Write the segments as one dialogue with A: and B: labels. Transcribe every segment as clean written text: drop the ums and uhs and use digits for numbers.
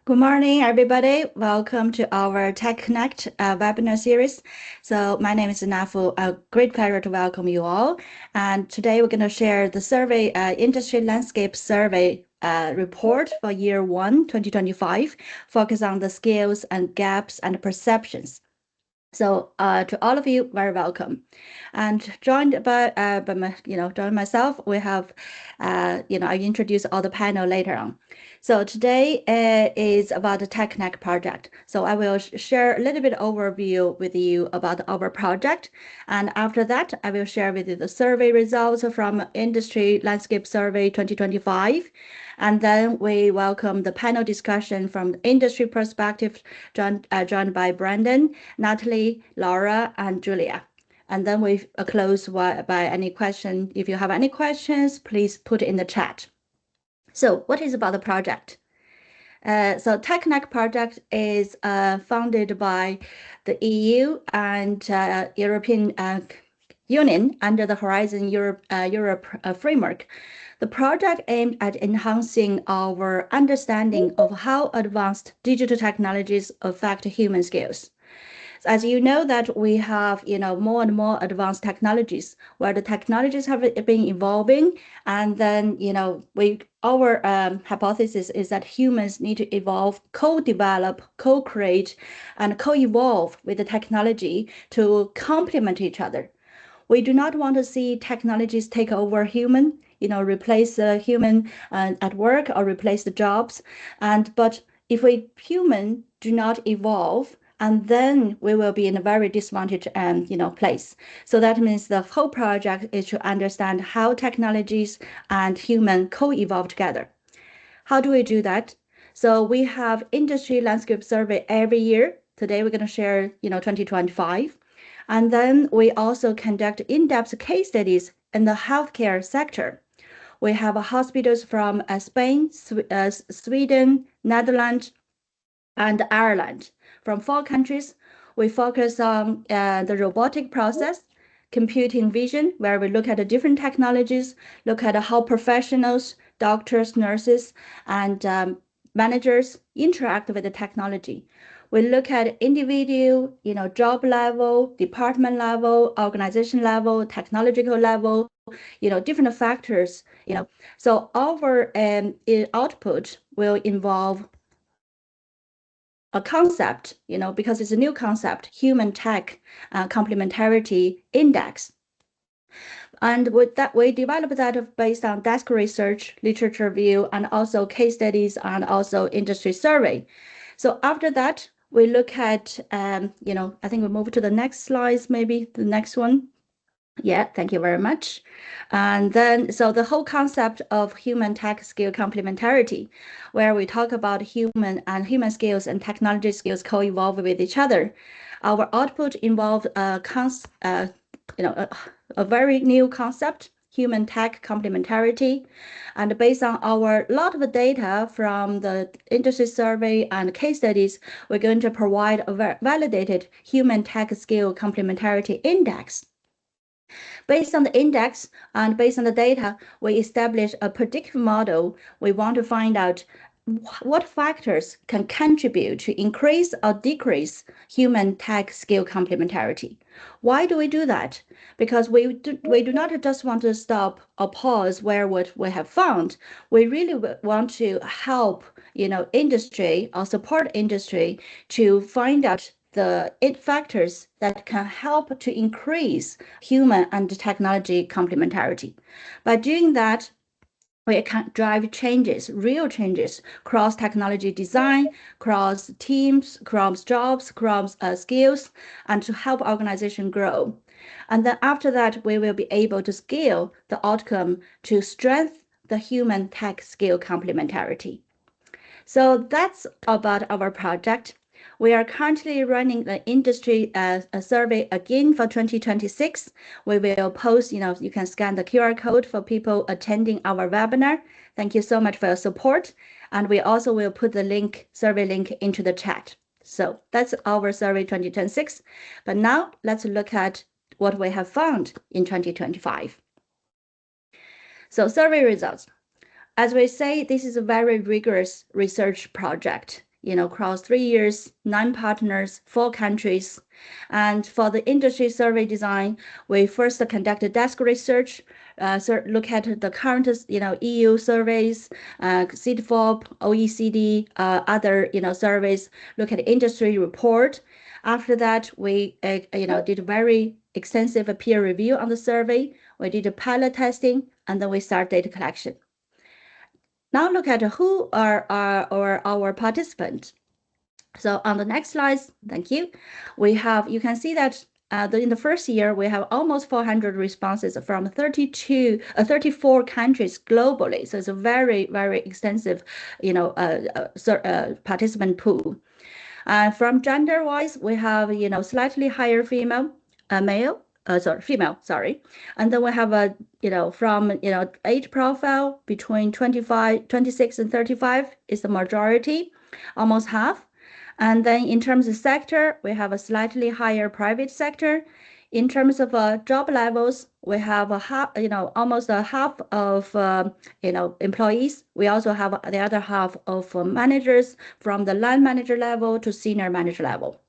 A: Good morning, everybody. Welcome to our Tech Connect webinar series. So my name is Nafu. A great pleasure to welcome you all. And today we're going to share the survey, industry landscape survey report for year 1, 2025, focus on the skills and gaps and perceptions. So to all of you, very welcome. And joined by join myself, we have, I introduce all the panel later on. So today is about the TechNet project. So I will share a little bit overview with you about our project. And after that, I will share with you the survey results from Industry Landscape Survey 2025. And then we welcome the panel discussion from the industry perspective, joined by Brandon, Natalie, Laura, and Julia. And then we close by any question. If you have any questions, please put in the chat. So what is about the project? So TechNet project is funded by the EU and European Union under the Horizon Europe framework. The project aimed at enhancing our understanding of how advanced digital technologies affect human skills. As you know that we have more and more advanced technologies where the technologies have been evolving, and then our hypothesis is that humans need to evolve, co-develop, co-create, and co-evolve with the technology to complement each other. We do not want to see technologies take over human, replace the human at work or replace the jobs. But if we human do not evolve, and then we will be in a very disadvantaged place. So that means the whole project is to understand how technologies and human co-evolve together. How do we do that? So we have industry landscape survey every year. Today we're going to share 2025. And then we also conduct in-depth case studies in the healthcare sector. We have hospitals from Spain, Sweden, Netherlands, and Ireland. From 4 countries, we focus on the robotic process, computing vision, where we look at the different technologies, look at how professionals, doctors, nurses, and managers interact with the technology. We look at individual, job level, department level, organization level, technological level, different factors, So our output will involve a concept, because it's a new concept, human tech complementarity index. And with that, we developed that based on desk research, literature review, and also case studies and also industry survey. So after that, we look at, I think we move to the next slides, maybe the next one. Yeah, thank you very much. And then, so the whole concept of human tech skill complementarity, where we talk about human skills and technology skills co-evolve with each other. Our output involved a very new concept, human tech complementarity. And based on our lot of data from the industry survey and case studies, we're going to provide a validated human tech skill complementarity index. Based on the index and based on the data, we establish a predictive model. We want to find out what factors can contribute to increase or decrease human tech skill complementarity. Why do we do that? Because we do not just want to stop or pause where what we have found. We really want to help industry or support industry to find out the factors that can help to increase human and technology complementarity. By doing that, we can drive changes, real changes, cross technology design, cross teams, cross jobs, cross skills, and to help organization grow. And then after that, we will be able to scale the outcome to strengthen the human tech skill complementarity. So that's about our project. We are currently running the industry survey again for 2026. We will post, you can scan the QR code for people attending our webinar. Thank you so much for your support. And we also will put the survey link into the chat. So that's our survey 2026. But now let's look at what we have found in 2025. So survey results. As we say, this is a very rigorous research project. across 3 years, 9 partners, 4 countries. And for the industry survey design, we first conducted desk research, look at the current, EU surveys, CITFOP, OECD, other, surveys, look at industry report. After that, we, did very extensive peer review on the survey. We did a pilot testing, and then we start data collection. Now look at who are our participants. So on the next slide, thank you. You can see that in the first year, we have almost 400 responses from 34 countries globally. So it's a very, very extensive, participant pool. From gender-wise, we have, slightly higher female, female, sorry. And then we have from, age profile between 26 and 35 is the majority, almost half. And then in terms of sector, we have a slightly higher private sector. In terms of job levels, we have almost a half of employees. We also have the other half of managers from the line manager level to senior manager level.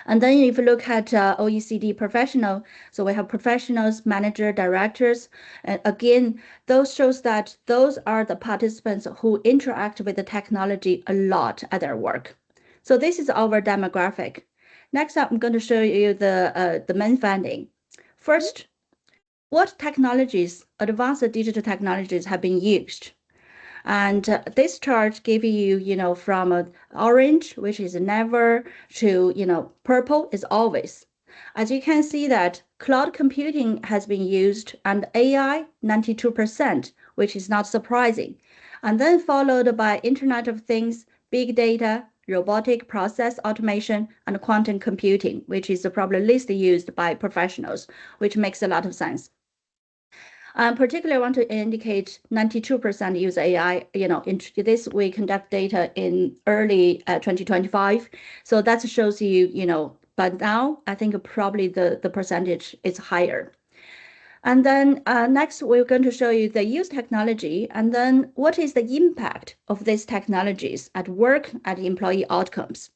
A: And then if you look at OECD professional, so we have professionals, manager, directors. And again, those shows that those are the participants who interact with the technology a lot at their work. So this is our demographic. Next up, I'm going to show you the main finding. First, what technologies, advanced digital technologies have been used? And this chart gives you, from orange, which is never, to, purple is always. As you can see that cloud computing has been used and AI 92%, which is not surprising. And then followed by Internet of Things, big data, robotic process automation, and quantum computing, which is probably least used by professionals, which makes a lot of sense. Particularly want to indicate 92% use AI. In this we conduct data in early 2025. So that shows you, but now I think probably the percentage is higher. And then next, we're going to show you the use technology, and then what is the impact of these technologies at work, at employee outcomes.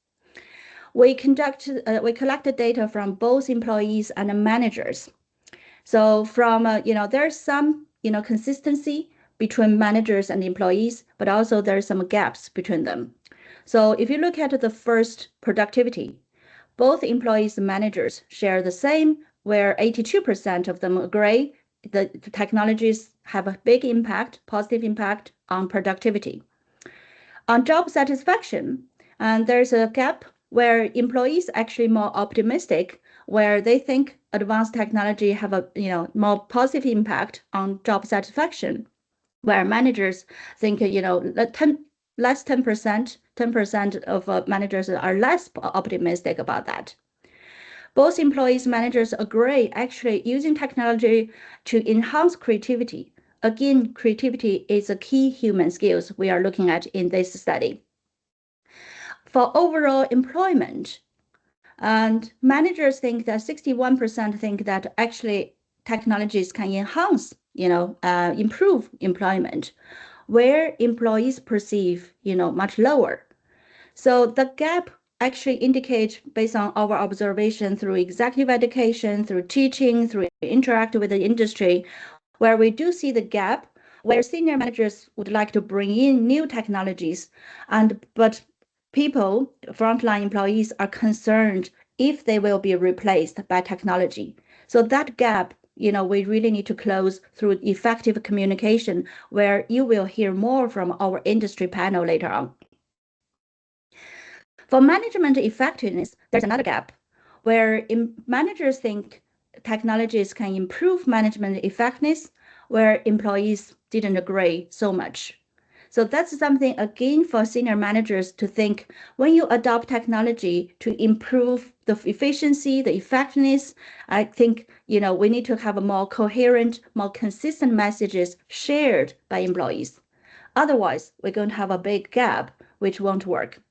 A: We collected data from both employees and managers. So from, there's some, consistency between managers and employees, but also there's some gaps between them. So if you look at the first, productivity, both employees and managers share the same, where 82% of them agree the technologies have a big impact, positive impact on productivity. On job satisfaction, and there's a gap where employees actually more optimistic, where they think advanced technology have a more positive impact on job satisfaction, where managers think less 10% of managers are less optimistic about that. Both employees, managers agree actually using technology to enhance creativity. Again, creativity is a key human skills we are looking at in this study. For overall employment, and managers think that 61% think that actually technologies can enhance, improve employment, where employees perceive, much lower. So the gap actually indicate based on our observation through executive education, through teaching, through interact with the industry, where we do see the gap where senior managers would like to bring in new technologies, but people, frontline employees, are concerned if they will be replaced by technology. So that gap, we really need to close through effective communication, where you will hear more from our industry panel later on. For management effectiveness, there's another gap where managers think technologies can improve management effectiveness, where employees didn't agree so much. So that's something, again, for senior managers to think when you adopt technology to improve the efficiency, the effectiveness, I think, we need to have a more coherent, more consistent messages shared by employees. Otherwise, we're going to have a big gap, which won't work.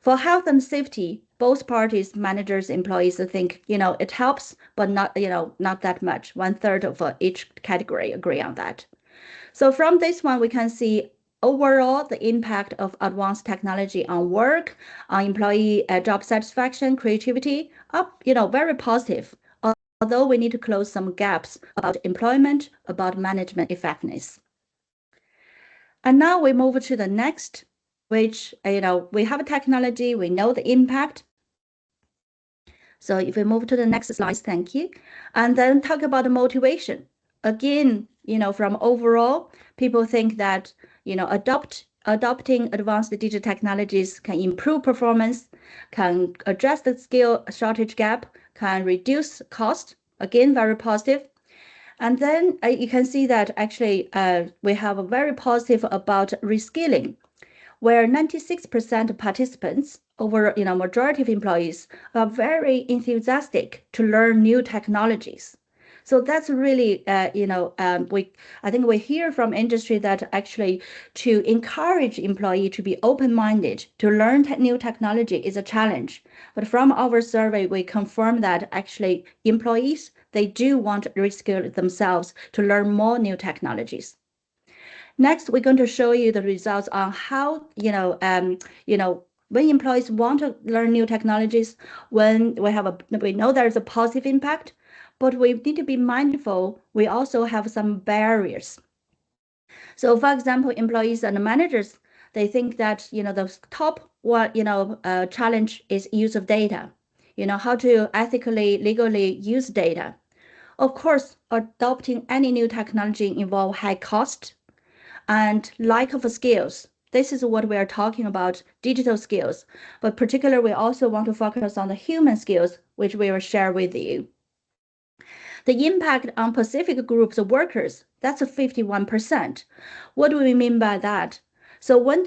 A: For health and safety, both parties, managers, employees, think, it helps, but not, not that much. 1/3 of each category agree on that. So from this one, we can see overall, the impact of advanced technology on work, on employee job satisfaction, creativity, are, very positive. Although we need to close some gaps about employment, about management effectiveness. And now we move to the next, which, we have a technology, we know the impact. So if we move to the next slide, thank you. And then talk about the motivation. Again, from overall, people think that, adopting advanced digital technologies can improve performance, can address the skill shortage gap, can reduce cost. Again, very positive. And then you can see that actually we have a very positive about reskilling, where 96% of participants, over majority of employees, are very enthusiastic to learn new technologies. So that's really, I think we hear from industry that actually to encourage employee to be open-minded to learn new technology is a challenge. But from our survey, we confirm that actually employees, they do want to reskill themselves to learn more new technologies. Next, we're going to show you the results on how, when employees want to learn new technologies, when we know there's a positive impact, but we need to be mindful, we also have some barriers. So for example, employees and managers, they think that, the top one, challenge is use of data, how to ethically, legally use data. Of course, adopting any new technology involve high cost and lack of skills. This is what we are talking about, digital skills. But particularly, we also want to focus on the human skills, which we will share with you. The impact on Pacific Group's workers, that's 51%. What do we mean by that? So when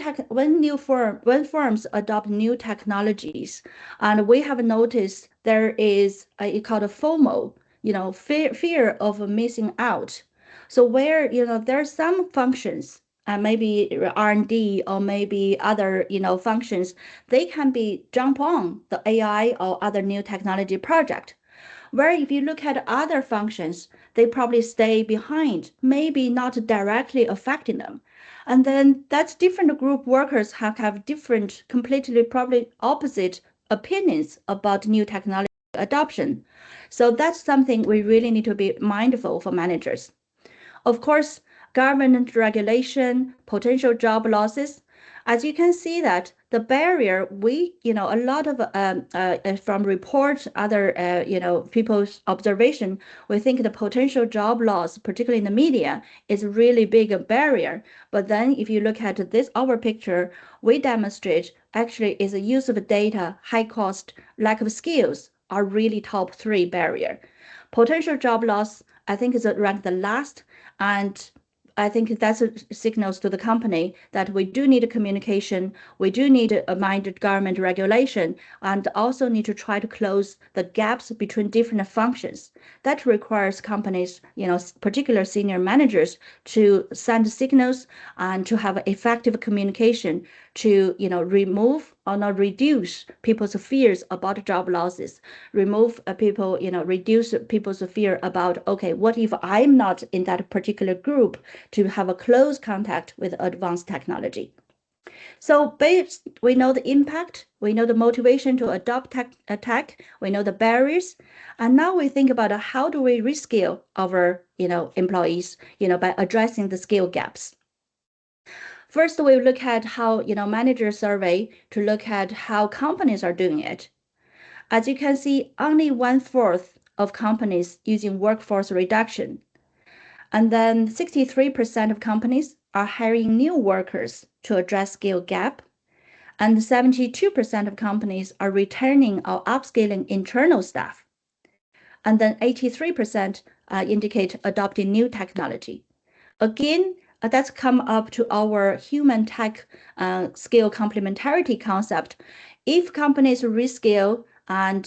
A: firms adopt new technologies, and we have noticed there is a called a FOMO, fear of missing out. So where there are some functions, maybe R&D or maybe other functions, they can be jump on the AI or other new technology project. Where if you look at other functions, they probably stay behind, maybe not directly affecting them. And then that's different group workers have different, completely probably opposite opinions about new technology adoption. So that's something we really need to be mindful for managers. Of course, government regulation, potential job losses. As you can see that the barrier, a lot of from reports, other, people's observation, we think the potential job loss, particularly in the media, is really big a barrier. But then if you look at this, our picture, we demonstrate actually is the use of data, high cost, lack of skills are really top three barrier. Potential job loss, I think is ranked the last, and I think that's signals to the company that we do need a communication, we do need a minded government regulation, and also need to try to close the gaps between different functions. That requires companies, particular senior managers, to send signals and to have effective communication to, remove or not reduce people's fears about job losses, reduce people's fear about, okay, what if I'm not in that particular group, to have a close contact with advanced technology. So we know the impact, we know the motivation to adopt tech, we know the barriers, and now we think about how do we reskill our employees, by addressing the skill gaps. First, we look at how, manager survey to look at how companies are doing it. As you can see, only 1/4 of companies using workforce reduction. And then 63% of companies are hiring new workers to address skill gap. And 72% of companies are returning or upscaling internal staff. And then 83% indicate adopting new technology. Again, that's come up to our human tech skill complementarity concept. If companies reskill and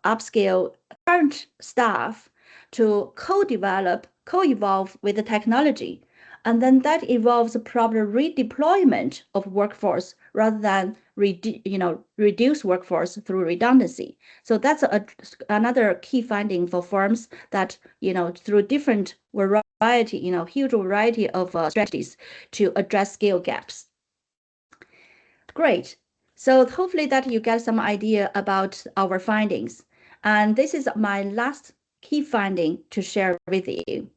A: upscale current staff to co-develop, co-evolve with the technology, and then that involves probably redeployment of workforce rather than reduce workforce through redundancy. So that's another key finding for firms that, through different variety, huge variety of strategies to address skill gaps. Great. So hopefully that you get some idea about our findings. And this is my last key finding to share with you.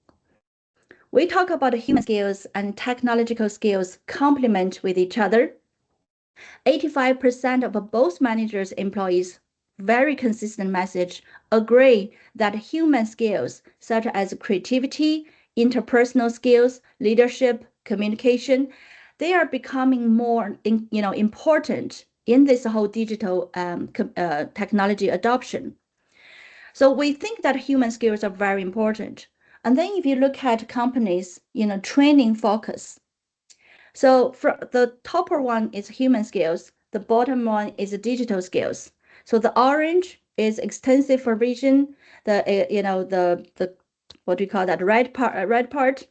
A: We talk about human skills and technological skills complement with each other. 85% of both managers' employees, very consistent message, agree that human skills such as creativity, interpersonal skills, leadership, communication, they are becoming more important in this whole digital technology adoption. So we think that human skills are very important. And then if you look at companies, training focus. So for the top one is human skills. The bottom one is digital skills. So the orange is extensive provision. The what do you call that? Red part,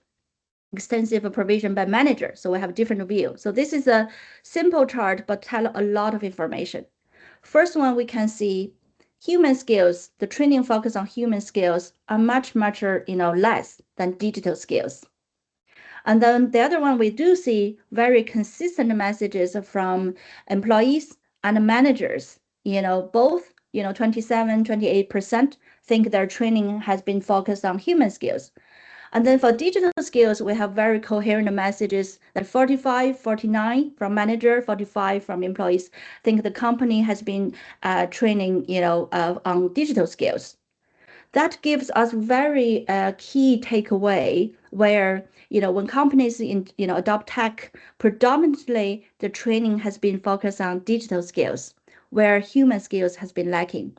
A: extensive provision by manager. So we have different view. So this is a simple chart, but tell a lot of information. First one we can see human skills. The training focus on human skills are much less than digital skills. And then the other one, we do see very consistent messages from employees and managers. Both, 27, 28% think their training has been focused on human skills. And then for digital skills, we have very coherent messages that 45, 49 from manager, 45 from employees think the company has been training, on digital skills. That gives us very key takeaway where, when companies adopt tech, predominantly the training has been focused on digital skills, where human skills has been lacking.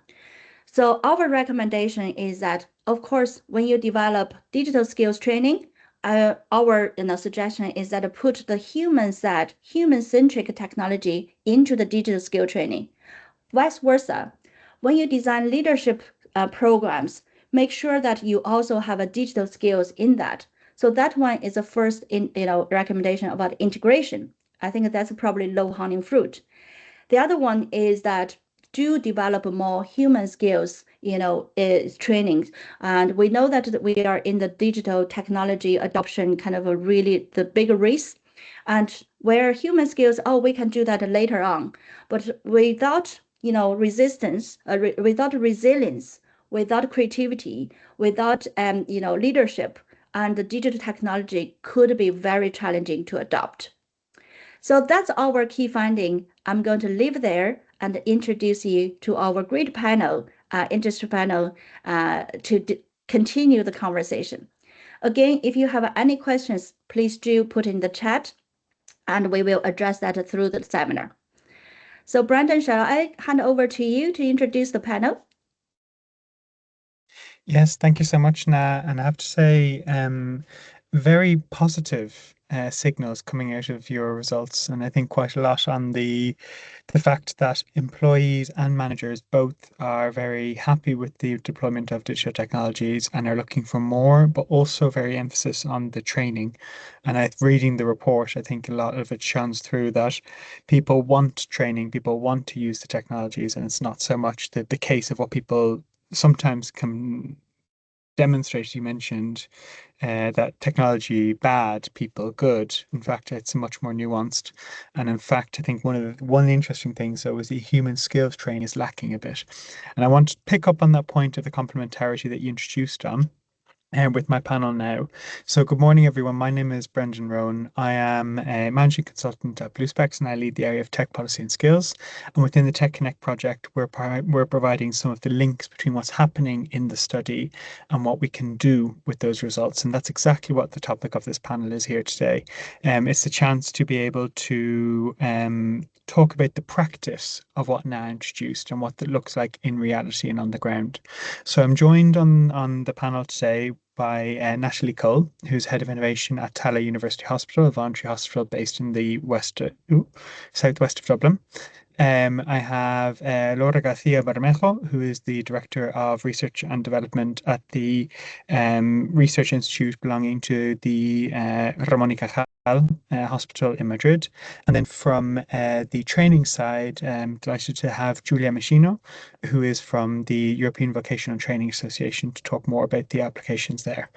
A: So our recommendation is that, of course, when you develop digital skills training, our suggestion is that put the human-centric technology into the digital skill training. Vice versa, when you design leadership programs, make sure that you also have a digital skills in that. So that one is the first recommendation about integration. I think that's probably low-hanging fruit. The other one is that do develop more human skills, trainings. And we know that we are in the digital technology adoption kind of a really the big race. And where human skills, we can do that later on. But without, resistance, without resilience, without creativity, without, leadership, and the digital technology could be very challenging to adopt. So that's our key finding. I'm going to leave there and introduce you to our great panel, industry panel, to continue the conversation. Again, if you have any questions, please do put in the chat, and we will address that through the seminar. So Brandon, shall I hand over to you to introduce the panel?
B: Yes, thank you so much, Na. And I have to say, very positive signals coming out of your results, and I think quite a lot on the fact that employees and managers both are very happy with the deployment of digital technologies and are looking for more, but also very emphasis on the training. And reading the report, I think a lot of it shines through that people want training, people want to use the technologies, and it's not so much the case of what people sometimes can demonstrate. You mentioned that technology bad, people good. In fact, it's much more nuanced. And in fact, I think one of the interesting things though is the human skills training is lacking a bit. And I want to pick up on that point of the complementarity that you introduced on with my panel now. So good morning, everyone. My name is Brendan Rowan. I am a managing consultant at BlueSpecs, and I lead the area of tech policy and skills. And within the Tech Connect project, we're providing some of the links between what's happening in the study and what we can do with those results. And that's exactly what the topic of this panel is here today. It's a chance to be able to talk about the practice of what Na introduced and what that looks like in reality and on the ground. So I'm joined on the panel today by Natalie Cole, who's Head of Innovation at Tallaght University Hospital, a voluntary hospital based in the southwest of Dublin. I have Laura Garcia Bermejo, who is the Director of Research and Development at the Research Institute belonging to the Ramón y Cajal Hospital in Madrid. And then from the training side, I'm delighted to have Julia Machino, who is from the European Vocational Training Association, to talk more about the applications there.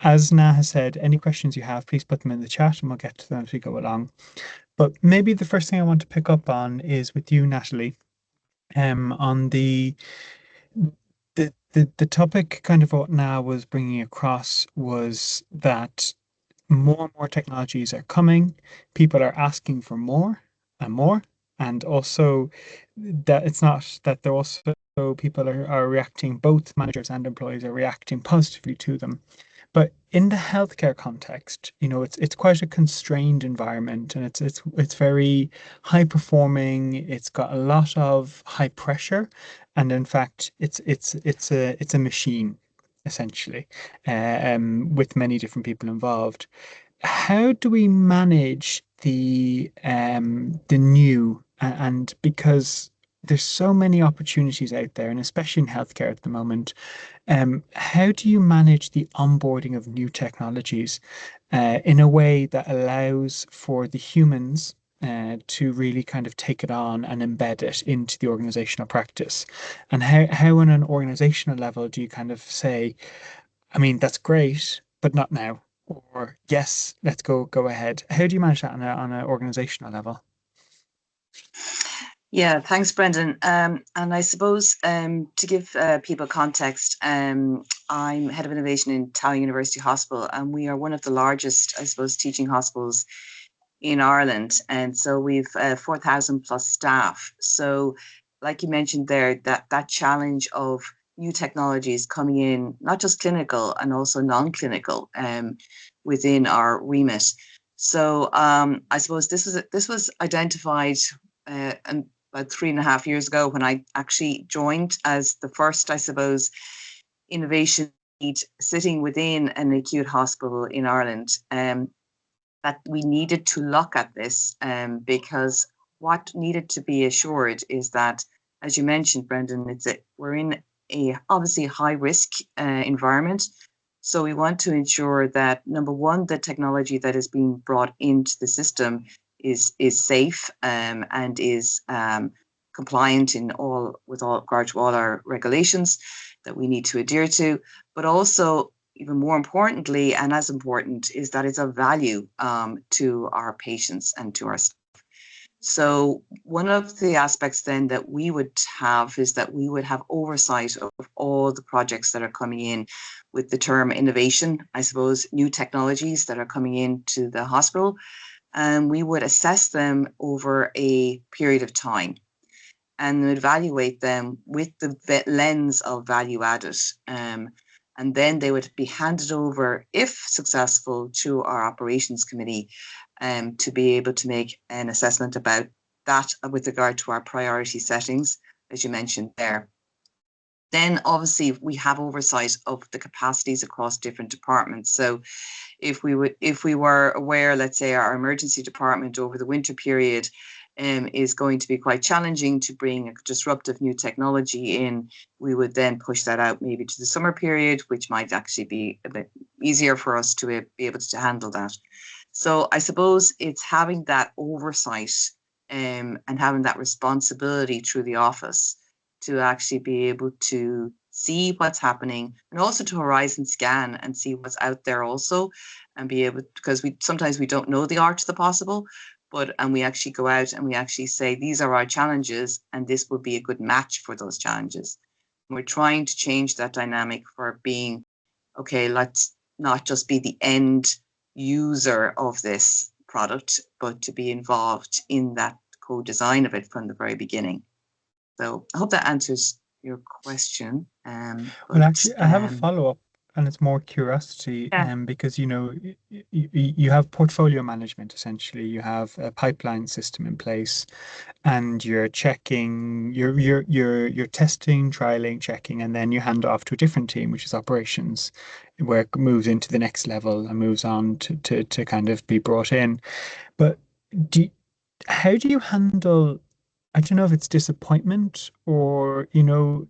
B: As Na has said, any questions you have, please put them in the chat and we'll get to them as we go along. But maybe the first thing I want to pick up on is with you, Natalie, on the topic kind of what Na was bringing across was that more and more technologies are coming. People are asking for more and more, and also that it's not that they're also people are reacting, both managers and employees are reacting positively to them. But in the healthcare context, it's quite a constrained environment, and it's very high performing. It's got a lot of high pressure, and in fact, it's a machine essentially, with many different people involved. How do we manage the new and because there's so many opportunities out there, and especially in healthcare at the moment, how do you manage the onboarding of new technologies in a way that allows for the humans to really kind of take it on and embed it into the organizational practice? And how on an organizational level do you kind of say, I mean, that's great, but not now. Or yes, let's go ahead. How do you manage that on a organizational level?
C: Yeah, thanks, Brendan. And I suppose to give people context, I'm head of innovation in Tallinn University Hospital, and we are one of the largest, I suppose, teaching hospitals in Ireland. And so we've 4,000 plus staff. So, like you mentioned there, that challenge of new technologies coming in, not just clinical and also non-clinical, within our remit. So I suppose this was identified and about 3.5 years ago when I actually joined as the first, I suppose, innovation lead sitting within an acute hospital in Ireland. That we needed to look at this because what needed to be assured is that, as you mentioned, Brendan, we're in a obviously high risk environment. So we want to ensure that number one, the technology that is being brought into the system is safe and is compliant in all with all regard to all our regulations that we need to adhere to, but also even more importantly, and as important, is that it's of value to our patients and to our staff. So one of the aspects then that we would have is that we would have oversight of all the projects that are coming in with the term innovation, I suppose, new technologies that are coming into the hospital. And we would assess them over a period of time and evaluate them with the lens of value added. And then they would be handed over, if successful, to our operations committee to be able to make an assessment about that with regard to our priority settings, as you mentioned there. Then obviously we have oversight of the capacities across different departments. So if we were aware, let's say our emergency department over the winter period is going to be quite challenging to bring a disruptive new technology in, we would then push that out maybe to the summer period, which might actually be a bit easier for us to be able to handle that. So I suppose it's having that oversight and having that responsibility through the office to actually be able to see what's happening and also to horizon scan and see what's out there also and be able, because sometimes we don't know the art of the possible, and we actually go out and we actually say, these are our challenges and this would be a good match for those challenges. And we're trying to change that dynamic for being, okay, let's not just be the end user of this product, but to be involved in that co-design of it from the very beginning. So I hope that answers your question.
B: Well, actually, I have a follow-up, and it's more curiosity,
C: yeah,
B: because you have portfolio management essentially. You have a pipeline system in place, and you're checking, you're testing, trialing, checking, and then you hand off to a different team, which is operations, where it moves into the next level and moves on to kind of be brought in. But do how do you handle I don't know if it's disappointment or, you know,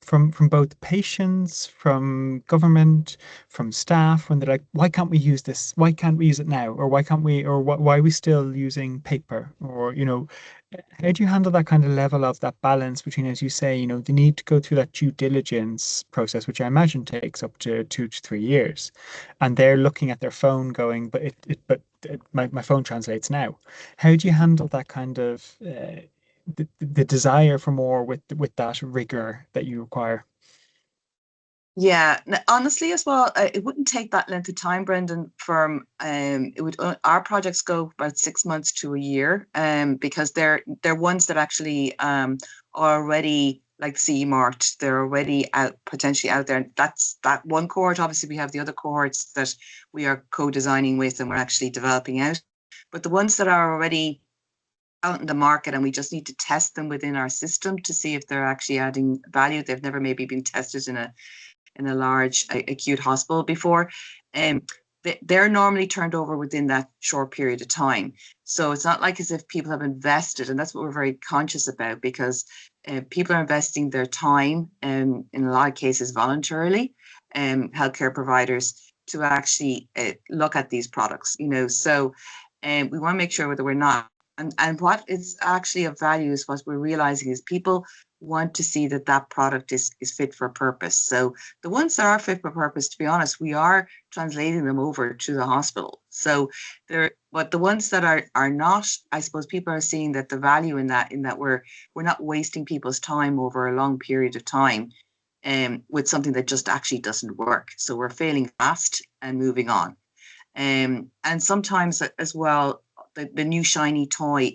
B: from both patients, from government, from staff, when they're like, why can't we use this? Why can't we use it now? Or why can't we, or why are we still using paper? Or, you know, how do you handle that kind of level of that balance between, as you say, you know, the need to go through that due diligence process, which I imagine takes up to 2 to 3 years, and they're looking at their phone going, my phone translates now. How do you handle that kind of the desire for more with that rigor that you require?
C: Yeah, honestly, as well, it wouldn't take that length of time, Brendan. From it would our projects go about 6 months to a year, because they're ones that actually are already like CE marked. They're already out potentially out there. That's that one cohort. Obviously, we have the other cohorts that we are co-designing with and we're actually developing out. But the ones that are already out in the market and we just need to test them within our system to see if they're actually adding value. They've never maybe been tested in a large acute hospital before. Um, they're normally turned over within that short period of time. So it's not like as if people have invested, and that's what we're very conscious about, because people are investing their time, in a lot of cases voluntarily, healthcare providers, to actually look at these products. So we want to make sure that we're not. And what is actually of value is what we're realizing is people want to see that that product is fit for purpose. So the ones that are fit for purpose, to be honest, we are translating them over to the hospital. So but the ones that are not, I suppose people are seeing that the value in that we're not wasting people's time over a long period of time, with something that just actually doesn't work. So we're failing fast and moving on. And sometimes as well, the new shiny toy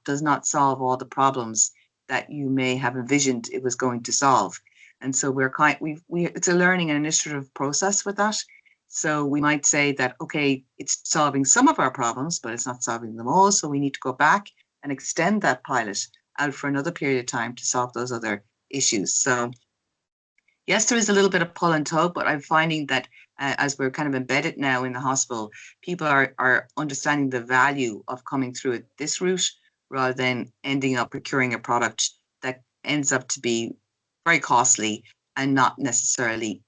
C: does not solve all the problems that you may have envisioned it was going to solve. And so it's a learning and initiative process with that. So we might say that, okay, it's solving some of our problems, but it's not solving them all. So we need to go back and extend that pilot out for another period of time to solve those other issues. So yes, there is a little bit of pull and tug, but I'm finding that as we're kind of embedded now in the hospital, people are understanding the value of coming through it this route rather than ending up procuring a product that ends up to be very costly and not necessarily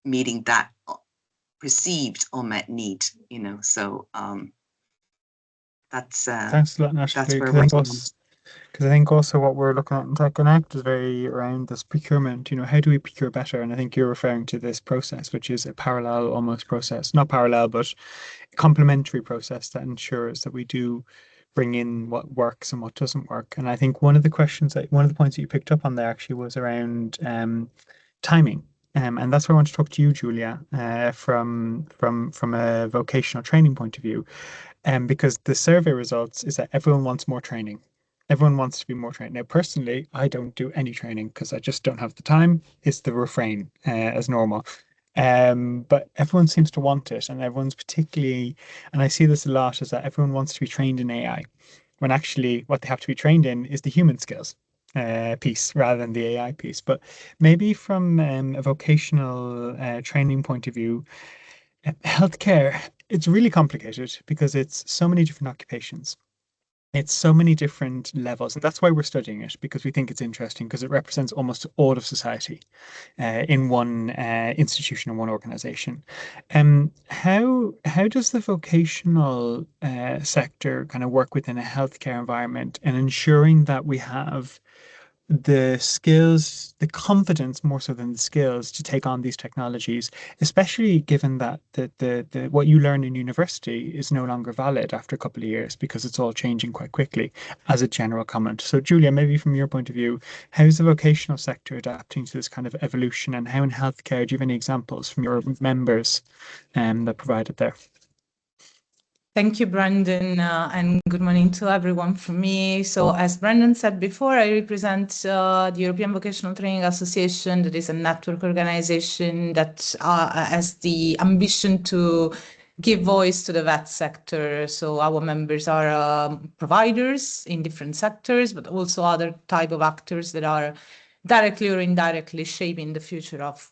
C: meeting that perceived unmet need. So that's
B: Thanks a lot,
C: that's
B: Natalie,
C: where
B: because I
C: we're
B: think
C: going.
B: also what we're looking at in Tech Connect is very around this procurement. You know, how do we procure better? And I think you're referring to this process, which is a parallel almost process, not parallel, but a complementary process that ensures that we do bring in what works and what doesn't work. And I think one of the points that you picked up on there actually was around timing. And that's why I want to talk to you, Julia, from a vocational training point of view. Because the survey results is that everyone wants more training. Everyone wants to be more trained. Now, personally, I don't do any training because I just don't have the time. It's the refrain, as normal. But everyone seems to want it, and everyone's particularly, and I see this a lot, is that everyone wants to be trained in AI, when actually what they have to be trained in is the human skills piece rather than the AI piece. But maybe from a vocational training point of view, healthcare, it's really complicated because it's so many different occupations. It's so many different levels, and that's why we're studying it, because we think it's interesting because it represents almost all of society in one institution or one organization. How does the vocational sector kind of work within a healthcare environment and ensuring that we have the skills, the confidence more so than the skills to take on these technologies, especially given that the what you learn in university is no longer valid after a couple of years because it's all changing quite quickly, as a general comment. So, Julia, maybe from your point of view, how is the vocational sector adapting to this kind of evolution, and how in healthcare do you have any examples from your members that provided there?
D: Thank you, Brandon, and good morning to everyone from me. So, as Brandon said before, I represent the European Vocational Training Association, that is a network organization that has the ambition to give voice to the vet sector. So our members are providers in different sectors, but also other type of actors that are directly or indirectly shaping the future of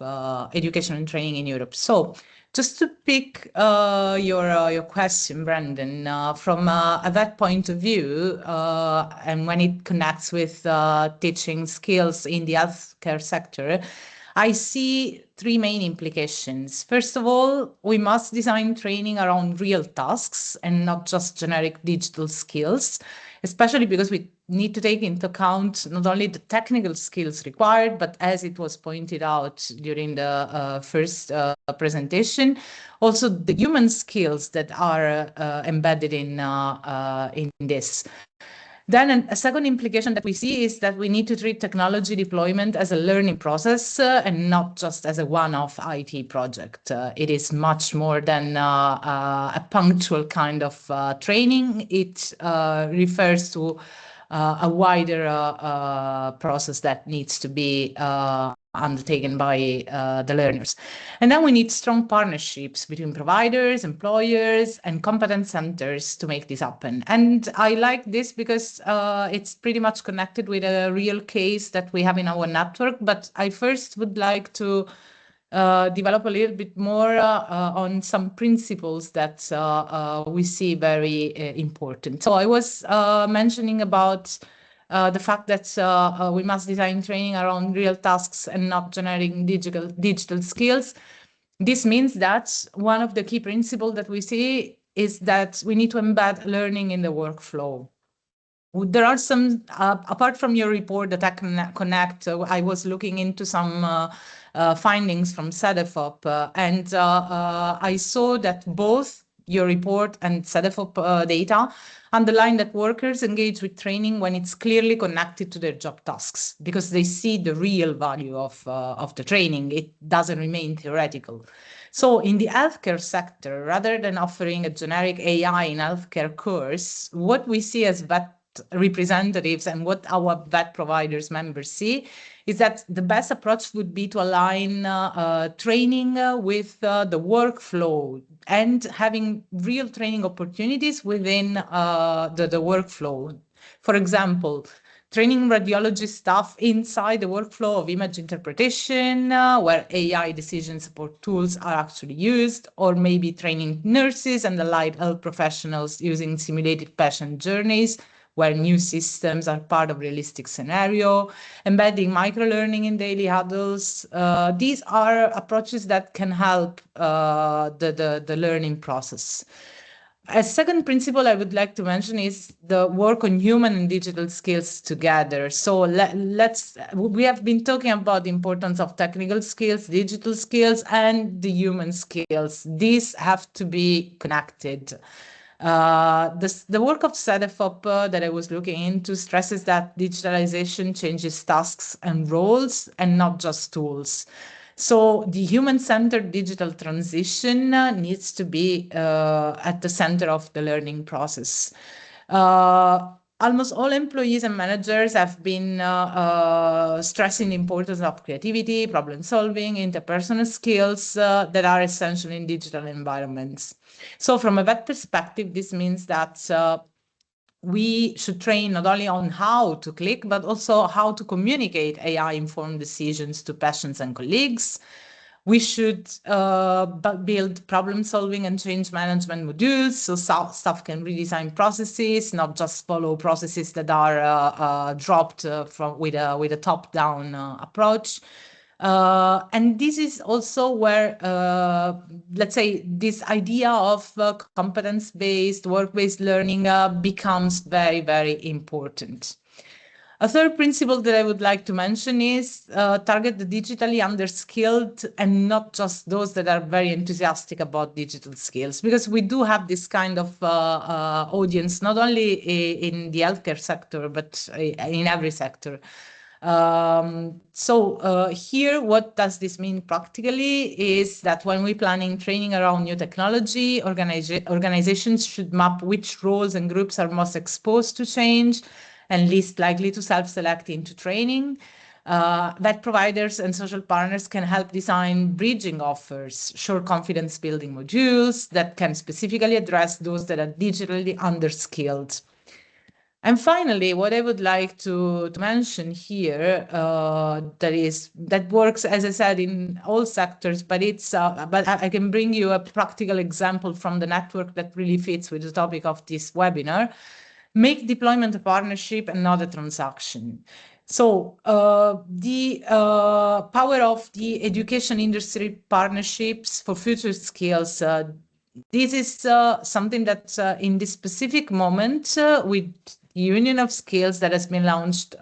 D: education and training in Europe. So just to pick your question, Brandon, from a vet point of view, and when it connects with teaching skills in the healthcare sector, I see three main implications. First of all, we must design training around real tasks and not just generic digital skills, especially because we need to take into account not only the technical skills required, but as it was pointed out during the first presentation, also the human skills that are embedded in this. Then a second implication that we see is that we need to treat technology deployment as a learning process and not just as a one-off IT project. It is much more than a punctual kind of training. It refers to a wider process that needs to be undertaken by the learners. And then we need strong partnerships between providers, employers, and competence centers to make this happen. And I like this because it's pretty much connected with a real case that we have in our network. But I first would like to develop a little bit more on some principles that we see very important. So I was mentioning about the fact that we must design training around real tasks and not generating digital skills. This means that one of the key principles that we see is that we need to embed learning in the workflow. There are some, apart from your report, the Tech Connect, I was looking into some findings from CEDEFOP, and I saw that both your report and CEDEFOP data underline that workers engage with training when it's clearly connected to their job tasks, because they see the real value of the training. It doesn't remain theoretical. So in the healthcare sector, rather than offering a generic AI in healthcare course, what we see as vet representatives and what our vet providers members see is that the best approach would be to align training with the workflow and having real training opportunities within the workflow. For example, training radiology staff inside the workflow of image interpretation, where AI decision support tools are actually used, or maybe training nurses and allied health professionals using simulated patient journeys, where new systems are part of realistic scenario, embedding microlearning in daily huddles. These are approaches that can help the learning process. A second principle I would like to mention is the work on human and digital skills together. So we have been talking about the importance of technical skills, digital skills, and the human skills. These have to be connected. The work of CEDEFOP that I was looking into stresses that digitalization changes tasks and roles and not just tools. So the human-centered digital transition needs to be at the center of the learning process. Almost all employees and managers have been stressing the importance of creativity, problem solving, interpersonal skills that are essential in digital environments. So from a vet perspective, this means that we should train not only on how to click, but also how to communicate AI-informed decisions to patients and colleagues. We should build problem-solving and change management modules so staff can redesign processes, not just follow processes that are dropped with a top-down approach. And this is also where, let's say, this idea of competence-based, work-based learning becomes very, very important. A third principle that I would like to mention is target the digitally underskilled and not just those that are very enthusiastic about digital skills, because we do have this kind of audience, not only in the healthcare sector, but in every sector. Here, what does this mean practically is that when we're planning training around new technology, organizations should map which roles and groups are most exposed to change and least likely to self-select into training. Vet providers and social partners can help design bridging offers, short confidence building modules that can specifically address those that are digitally underskilled. And finally, what I would like to mention here, that works, as I said, in all sectors, but I can bring you a practical example from the network that really fits with the topic of this webinar. Make deployment a partnership and not a transaction. So the power of the education industry partnerships for future skills. This is something that in this specific moment with the Union of Skills that has been launched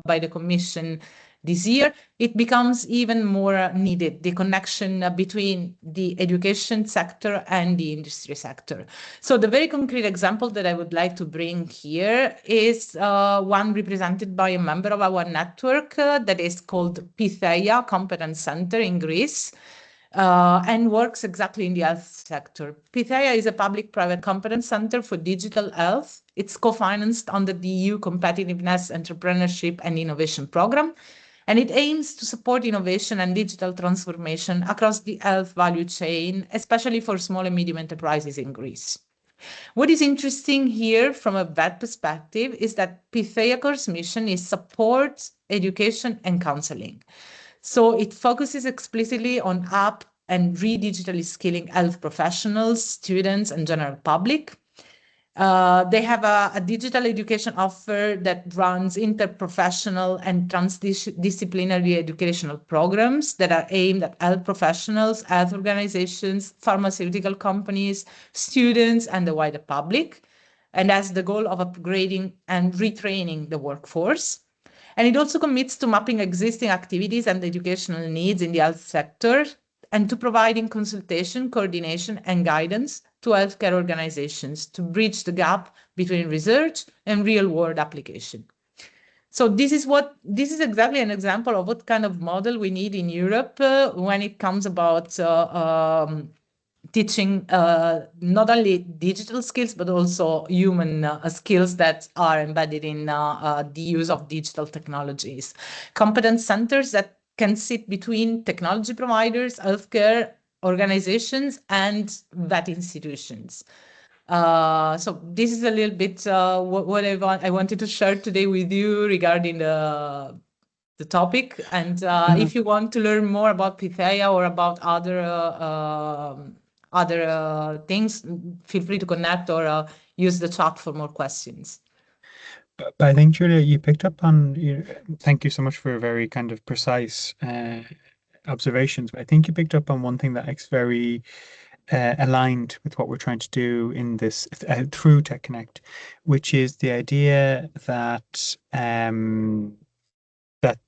D: by the Commission this year, it becomes even more needed, the connection between the education sector and the industry sector. So the very concrete example that I would like to bring here is one represented by a member of our network that is called Pytheia Competence Center in Greece. And works exactly in the health sector. Pytheia is a public-private competence center for digital health. It's co-financed under the EU Competitiveness, Entrepreneurship and Innovation Program, and it aims to support innovation and digital transformation across the health value chain, especially for small and medium enterprises in Greece. What is interesting here from a vet perspective is that Pytheia Core's mission is support, education, and counseling. So it focuses explicitly on up and re-digitally skilling health professionals, students, and general public. They have a digital education offer that runs interprofessional and transdisciplinary educational programs that are aimed at health professionals, health organizations, pharmaceutical companies, students, and the wider public, and has the goal of upgrading and retraining the workforce. And it also commits to mapping existing activities and educational needs in the health sector and to providing consultation, coordination, and guidance to healthcare organizations to bridge the gap between research and real-world application. So this is exactly an example of what kind of model we need in Europe when it comes about teaching not only digital skills, but also human skills that are embedded in the use of digital technologies. Competence centers that can sit between technology providers, healthcare organizations, and vet institutions. So this is a little bit what I wanted to share today with you regarding the topic. And if you want to learn more about Pythia or about other things, feel free to connect or use the chat for more questions.
B: But I think, Julia, you picked up on, thank you so much for a very kind of precise observations. But I think you picked up on one thing that is very aligned with what we're trying to do in this through Tech Connect, which is the idea that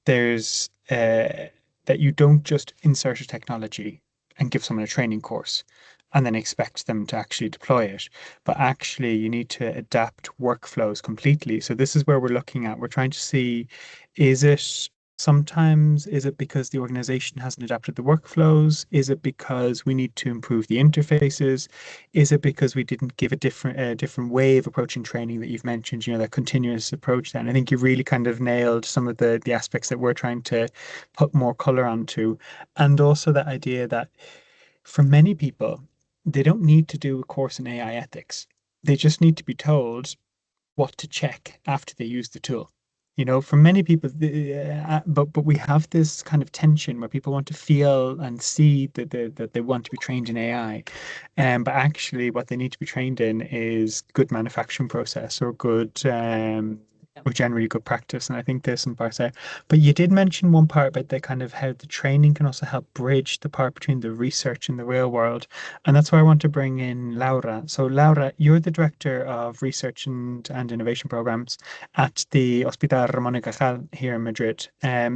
B: there's that you don't just insert a technology and give someone a training course and then expect them to actually deploy it, but actually you need to adapt workflows completely. So this is where we're looking at. We're trying to see, is it sometimes, is it because the organization hasn't adapted the workflows? Is it because we need to improve the interfaces? Is it because we didn't give a different way of approaching training that you've mentioned, that continuous approach then? I think you really kind of nailed some of the aspects that we're trying to put more color onto. And also that idea that for many people, they don't need to do a course in AI ethics. They just need to be told what to check after they use the tool. For many people, but we have this kind of tension where people want to feel and see that they want to be trained in AI, but actually what they need to be trained in is good manufacturing process or good or generally good practice. And I think there's some parts there. But you did mention one part about the kind of how the training can also help bridge the part between the research and the real world. And that's why I want to bring in Laura. So Laura, you're the Director of Research and Innovation Programs at the Hospital Ramón y Cajal here in Madrid.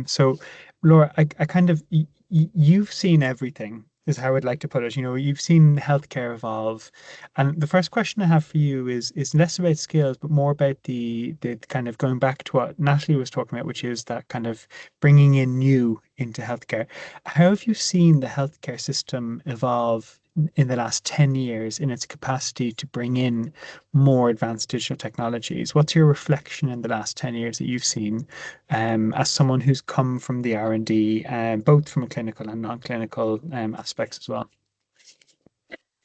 B: So Laura, I kind of, you've seen everything is how I'd like to put it. You've seen healthcare evolve. And the first question I have for you is less about skills, but more about the kind of going back to what Natalie was talking about, which is that kind of bringing in new into healthcare. How have you seen the healthcare system evolve in the last 10 years in its capacity to bring in more advanced digital technologies? What's your reflection in the last 10 years that you've seen as someone who's come from the R&D, both from a clinical and non-clinical aspects as well?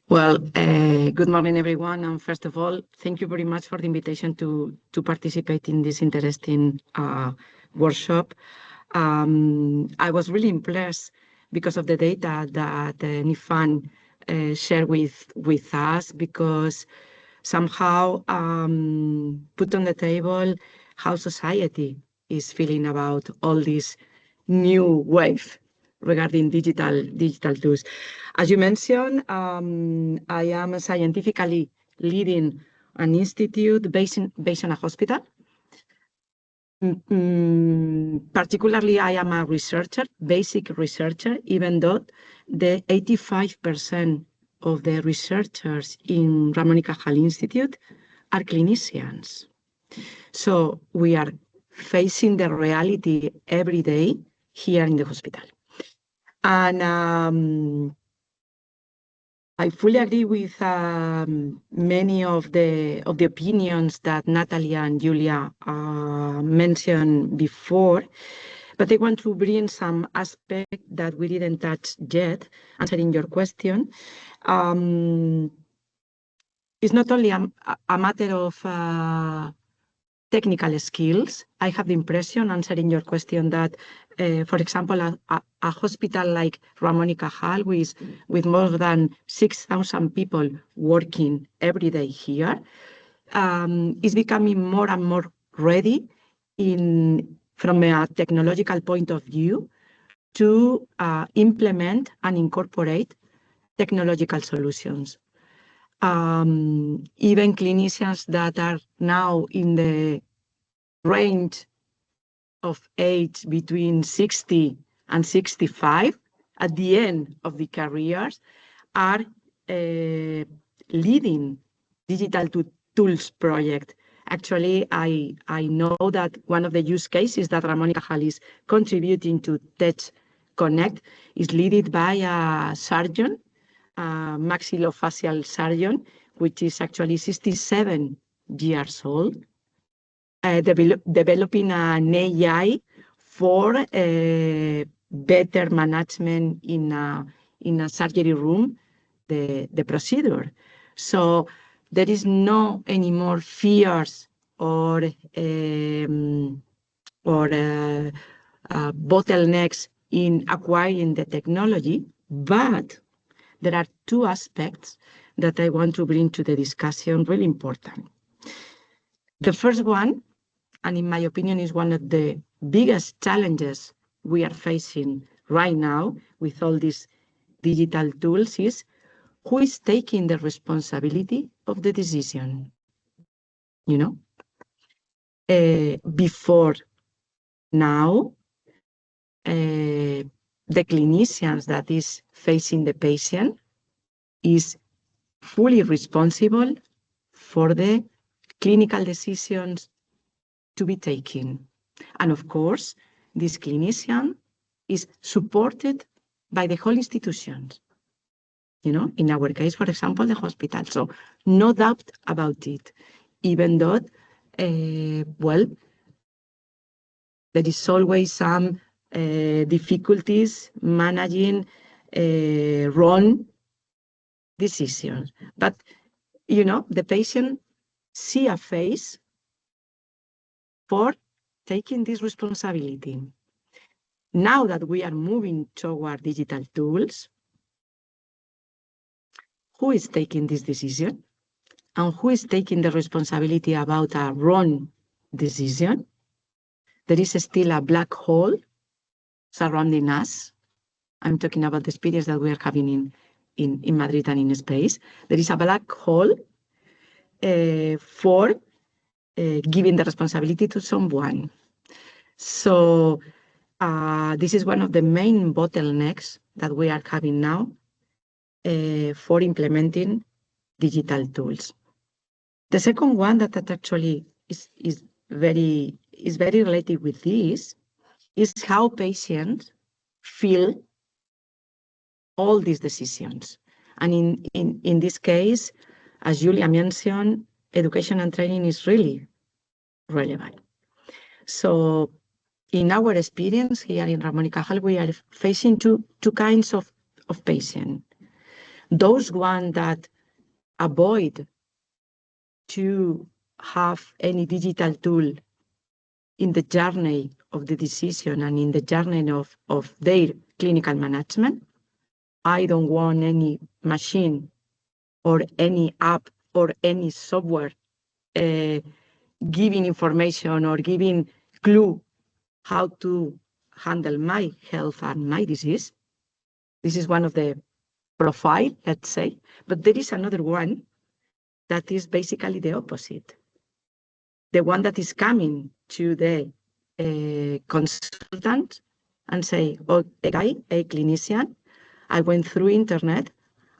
E: Well, good morning, everyone. And first of all, thank you very much for the invitation to participate in this interesting workshop. I was really impressed because of the data that Nifan shared with us, because somehow put on the table how society is feeling about all this new wave regarding digital tools. As you mentioned, I am scientifically leading an institute based in a hospital. Particularly, I am a researcher, basic researcher, even though the 85% of the researchers in Ramon y Cajal Institute are clinicians. So we are facing the reality every day here in the hospital. And I fully agree with many of the opinions that Natalie and Julia mentioned before, but I want to bring some aspect that we didn't touch yet, answering your question. It's not only a matter of technical skills. I have the impression, answering your question, that, for example, a hospital like Ramon y Cajal, with more than 6,000 people working every day here, is becoming more and more ready from a technological point of view to implement and incorporate technological solutions. Even clinicians that are now in the range of age between 60 and 65, at the end of the careers, are leading digital tools project. Actually, I know that one of the use cases that Ramon y Cajal is contributing to Tech Connect is led by a surgeon, a maxillofacial surgeon, which is actually 67 years old, developing an AI for better management in a surgery room, the procedure. So there is no any more fears or bottlenecks in acquiring the technology, but there are two aspects that I want to bring to the discussion, really important. The first one, and in my opinion is one of the biggest challenges we are facing right now with all these digital tools, is who is taking the responsibility of the decision. You know, before now, the clinicians that is facing the patient is fully responsible for the clinical decisions to be taken. And of course, this clinician is supported by the whole institution. You know, in our case, for example, the hospital. So no doubt about it, even though, well, there is always some difficulties managing wrong decisions. But, you know, the patient see a face for taking this responsibility. Now that we are moving toward digital tools, who is taking this decision and who is taking the responsibility about a wrong decision? There is still a black hole surrounding us. I'm talking about the experience that we are having in Madrid and in space. There is a black hole for giving the responsibility to someone. So this is one of the main bottlenecks that we are having now for implementing digital tools. The second one that actually is very related with this is how patients feel all these decisions. And in this case, as Julia mentioned, education and training is really relevant. So in our experience here in Ramon y Cajal, we are facing two kinds of patients. Those ones that avoid to have any digital tool in the journey of the decision and in the journey of their clinical management. I don't want any machine or any app or any software giving information or giving clue how to handle my health and my disease. This is one of the profile, let's say, but there is another one that is basically the opposite. The one that is coming to the consultant and say, oh, a guy, a clinician, I went through internet.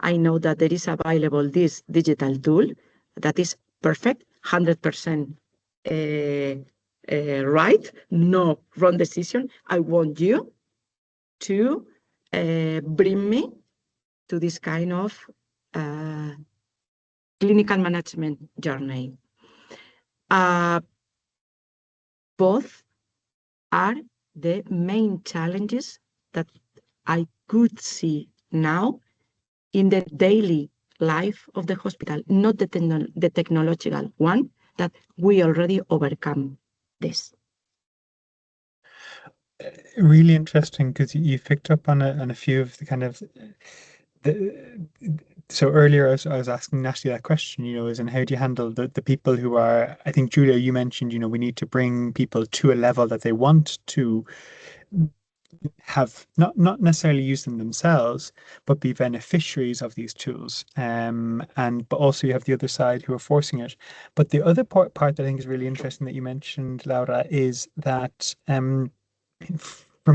E: I know that there is available this digital tool that is perfect, 100% right, no wrong decision. I want you to bring me to this kind of clinical management journey. Both are the main challenges that I could see now in the daily life of the hospital, not the technological one, that we already overcome this.
B: Really interesting, because you picked up on a few of the kind of so earlier I was asking Natalie that question, is and how do you handle the people who are, I think Julia, you mentioned, we need to bring people to a level that they want to have, not necessarily use them themselves, but be beneficiaries of these tools. But also you have the other side who are forcing it. But the other part that I think is really interesting that you mentioned, Laura, is that from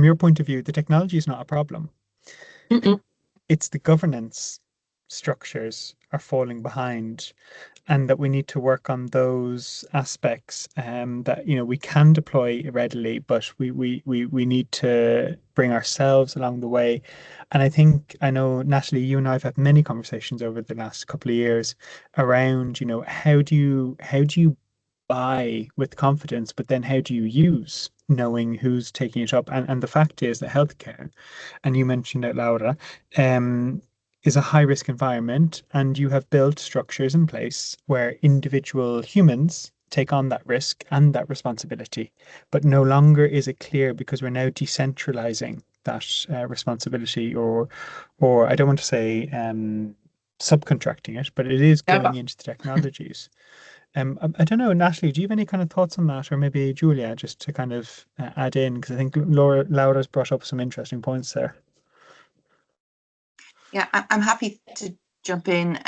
B: your point of view, the technology is not a problem. It's the governance structures are falling behind, and that we need to work on those aspects that we can deploy readily, but we need to bring ourselves along the way. And I know, Natalie, you and I have had many conversations over the last couple of years around how do you buy with confidence, but then how do you use, knowing who's taking it up? And the fact is that healthcare, and you mentioned it, Laura, is a high risk environment, and you have built structures in place where individual humans take on that risk and that responsibility. But no longer is it clear, because we're now decentralizing that responsibility, or I don't want to say subcontracting it, but it is going into the technologies. I don't know, Natalie, do you have any kind of thoughts on that, or maybe Julia, just to kind of add in, because I think Laura's brought up some interesting points there.
C: Yeah, I'm happy to jump in.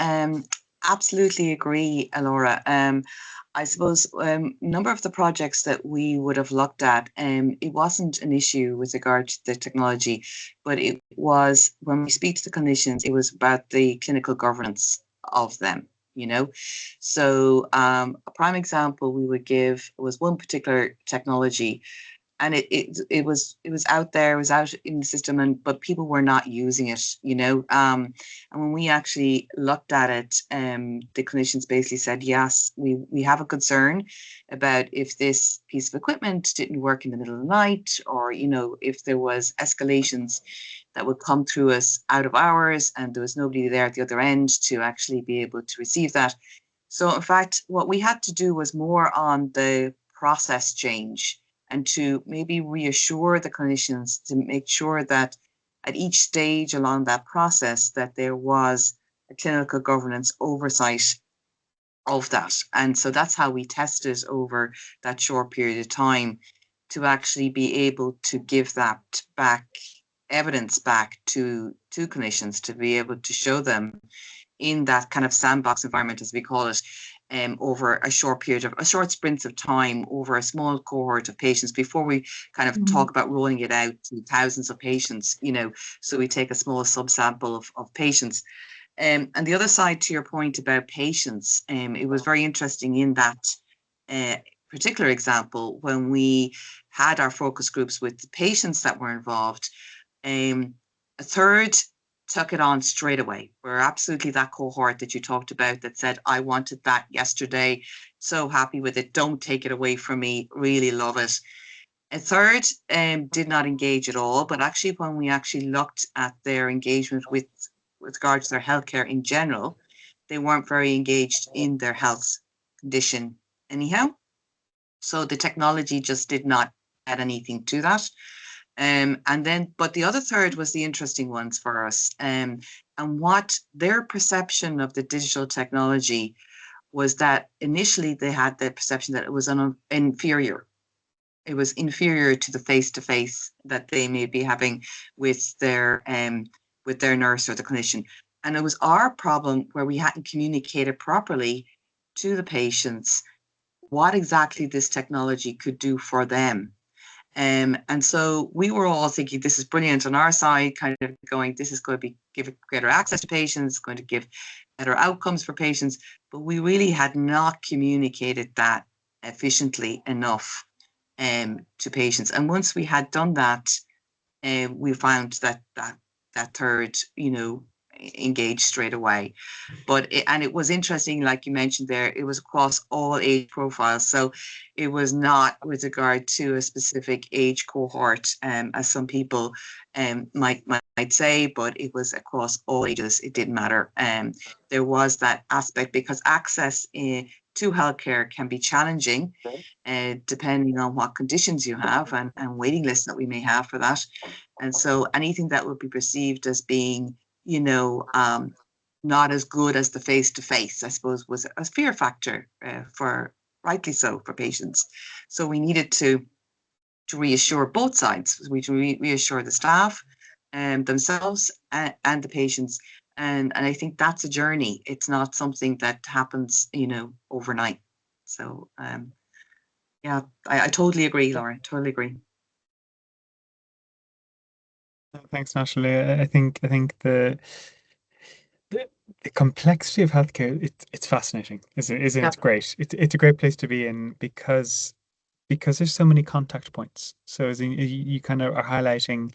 C: Absolutely agree, Laura. I suppose a number of the projects that we would have looked at, it wasn't an issue with regard to the technology, but it was, when we speak to the clinicians, it was about the clinical governance of them. So a prime example we would give was one particular technology, and it was out there, it was out in the system, but people were not using it, and when we actually looked at it, the clinicians basically said, yes, we have a concern about if this piece of equipment didn't work in the middle of the night, or if there was escalations that would come through us out of hours and there was nobody there at the other end to actually be able to receive that. So in fact, what we had to do was more on the process change, and to maybe reassure the clinicians to make sure that at each stage along that process that there was a clinical governance oversight of that. And so that's how we tested over that short period of time, to actually be able to give that evidence back to clinicians, to be able to show them in that kind of sandbox environment, as we call it, over a short sprints of time, over a small cohort of patients, before we kind of talk about rolling it out to thousands of patients, so we take a small subsample of patients. And the other side to your point about patients, it was very interesting in that particular example, when we had our focus groups with the patients that were involved, a third took it on straight away. We're absolutely that cohort that you talked about that said, I wanted that yesterday, so happy with it, don't take it away from me, really love it. A third did not engage at all, but actually when we actually looked at their engagement with with regard to their healthcare in general, they weren't very engaged in their health condition anyhow. So the technology just did not add anything to that. But the other third was the interesting ones for us. And what their perception of the digital technology was that initially they had the perception that it was inferior. It was inferior to the face-to-face that they may be having with their nurse or the clinician. And it was our problem where we hadn't communicated properly to the patients what exactly this technology could do for them. And so we were all thinking this is brilliant on our side, kind of going, this is going to give greater access to patients, going to give better outcomes for patients. But we really had not communicated that efficiently enough to patients. And once we had done that, we found that third, engaged straight away. But it was interesting, like you mentioned there, it was across all age profiles. So it was not with regard to a specific age cohort, as some people might say, but it was across all ages. It didn't matter. There was that aspect because access to healthcare can be challenging, depending on what conditions you have and waiting lists that we may have for that. And so anything that would be perceived as being, not as good as the face-to-face, I suppose, was a fear factor rightly so, for patients. So we needed to reassure both sides. We reassure the staff themselves and the patients. And I think that's a journey. It's not something that happens, overnight. So yeah, I totally agree, Laura. Totally agree.
B: Thanks, Natalie. I think the complexity of healthcare, it's fascinating, isn't it?
E: Yeah.
B: It's great. It's a great place to be in because there's so many contact points. So as you kind of are highlighting,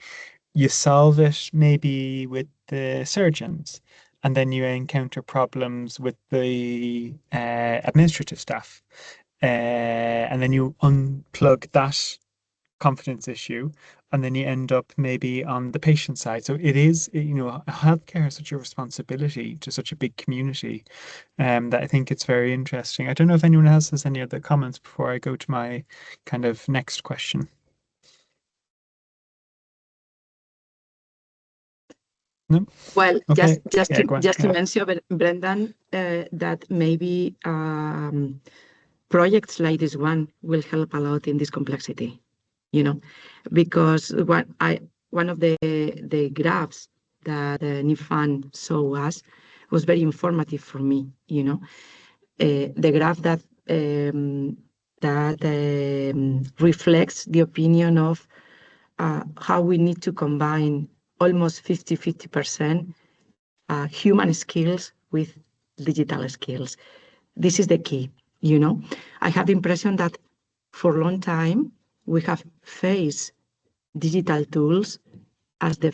B: you solve it maybe with the surgeons, and then you encounter problems with the administrative staff, and then you unplug that confidence issue, and then you end up maybe on the patient side. So it is, healthcare is such a responsibility to such a big community, that I think it's very interesting. I don't know if anyone else has any other comments before I go to my kind of next question. No?
E: Well,
B: Okay.
E: just
B: Yeah, go on.
E: to mention, Brendan, that maybe projects like this one will help a lot in this complexity, because one of the graphs that Nifan showed us was very informative for me. The graph that reflects the opinion of how we need to combine almost 50% human skills with digital skills. This is the key. I have the impression that for a long time we have faced digital tools as the